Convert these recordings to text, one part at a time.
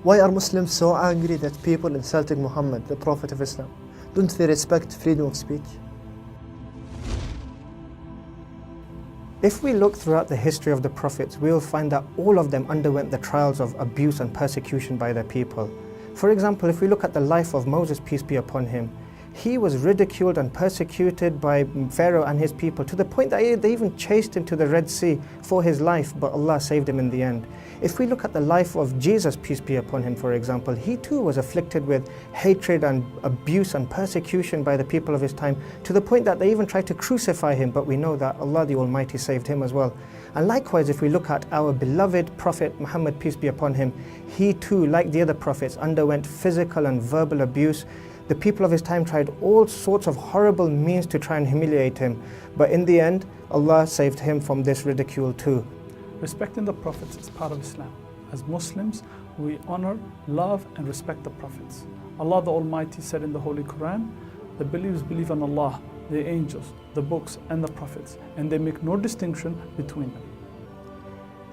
Why are Muslims so angry that people insulting Muhammad, the Prophet of Islam? Don't they respect freedom of speech? If we look throughout the history of the prophets, we will find that all of them underwent the trials of abuse and persecution by their people. For example, if we look at the life of Moses, peace be upon him, he was ridiculed and persecuted by Pharaoh and his people to the point that they even chased him to the Red Sea for his life, but Allah saved him in the end. If we look at the life of Jesus, peace be upon him, for example, he too was afflicted with hatred and abuse and persecution by the people of his time to the point that they even tried to crucify him, but we know that Allah the Almighty saved him as well. And likewise, if we look at our beloved Prophet Muhammad, peace be upon him, he too, like the other prophets, underwent physical and verbal abuse. The people of his time tried all sorts of horrible means to try and humiliate him, but in the end, Allah saved him from this ridicule too. Respecting the prophets is part of Islam. As Muslims, we honor, love and respect the prophets. Allah the Almighty said in the Holy Quran, the believers believe in Allah, the angels, the books and the prophets, and they make no distinction between them.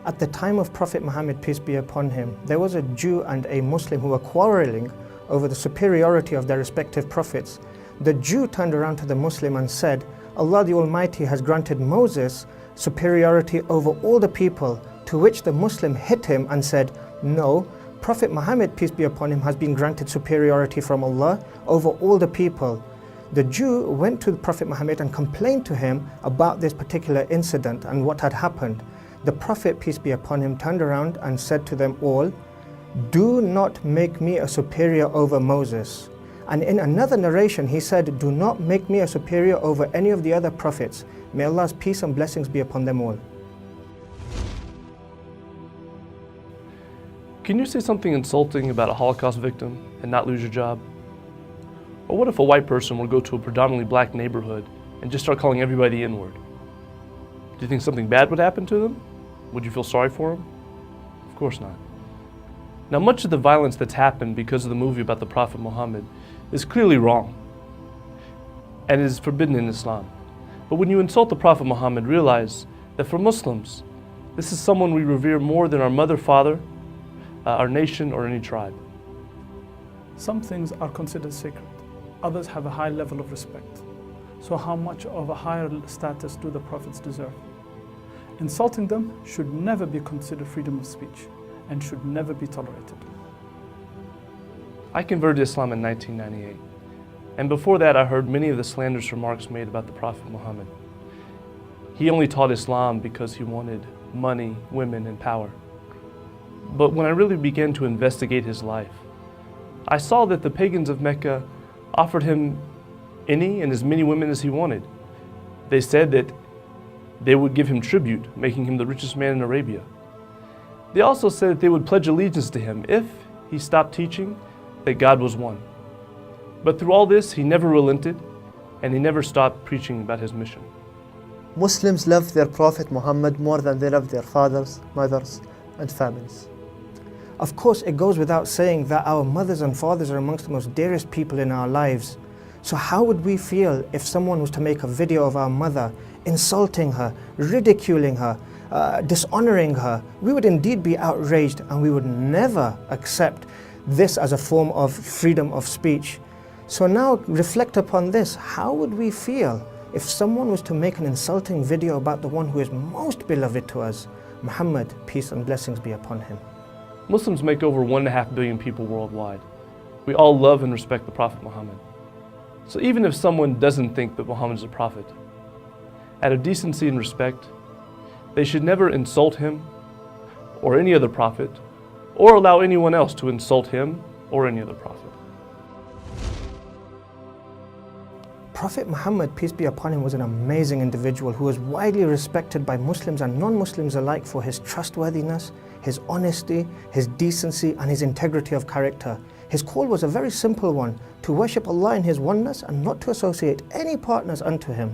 At the time of Prophet Muhammad, peace be upon him, there was a Jew and a Muslim who were quarreling over the superiority of their respective prophets. The Jew turned around to the Muslim and said, Allah the Almighty has granted Moses superiority over all the people, to which the Muslim hit him and said, no, Prophet Muhammad, peace be upon him, has been granted superiority from Allah over all the people. The Jew went to the Prophet Muhammad and complained to him about this particular incident and what had happened. The Prophet, peace be upon him, turned around and said to them all, do not make me a superior over Moses. And in another narration he said, do not make me a superior over any of the other prophets. May Allah's peace and blessings be upon them all. Can you say something insulting about a Holocaust victim and not lose your job? Or what if a white person were to go to a predominantly black neighborhood and just start calling everybody the N-word? Do you think something bad would happen to them? Would you feel sorry for them? Of course not. Now, much of the violence that's happened because of the movie about the Prophet Muhammad is clearly wrong and is forbidden in Islam. But when you insult the Prophet Muhammad, realize that for Muslims, this is someone we revere more than our mother, father, our nation, or any tribe. Some things are considered sacred. Others have a high level of respect. So how much of a higher status do the prophets deserve? Insulting them should never be considered freedom of speech and should never be tolerated. I converted to Islam in 1998, and before that I heard many of the slanderous remarks made about the Prophet Muhammad. He only taught Islam because he wanted money, women, and power. But when I really began to investigate his life, I saw that the pagans of Mecca offered him any and as many women as he wanted. They said that they would give him tribute, making him the richest man in Arabia. They also said that they would pledge allegiance to him if he stopped teaching that God was one. But through all this, he never relented and he never stopped preaching about his mission. Muslims love their Prophet Muhammad more than they love their fathers, mothers, and families. Of course, it goes without saying that our mothers and fathers are amongst the most dearest people in our lives. So how would we feel if someone was to make a video of our mother, insulting her, ridiculing her, dishonoring her? We would indeed be outraged, and we would never accept this as a form of freedom of speech. So now reflect upon this. How would we feel if someone was to make an insulting video about the one who is most beloved to us, Muhammad, peace and blessings be upon him? Muslims make over 1.5 billion people worldwide. We all love and respect the Prophet Muhammad. So even if someone doesn't think that Muhammad is a prophet, out of decency and respect, they should never insult him or any other prophet, or allow anyone else to insult him or any other prophet. Prophet Muhammad, peace be upon him, was an amazing individual who was widely respected by Muslims and non-Muslims alike for his trustworthiness, his honesty, his decency, and his integrity of character. His call was a very simple one: to worship Allah in His oneness and not to associate any partners unto Him.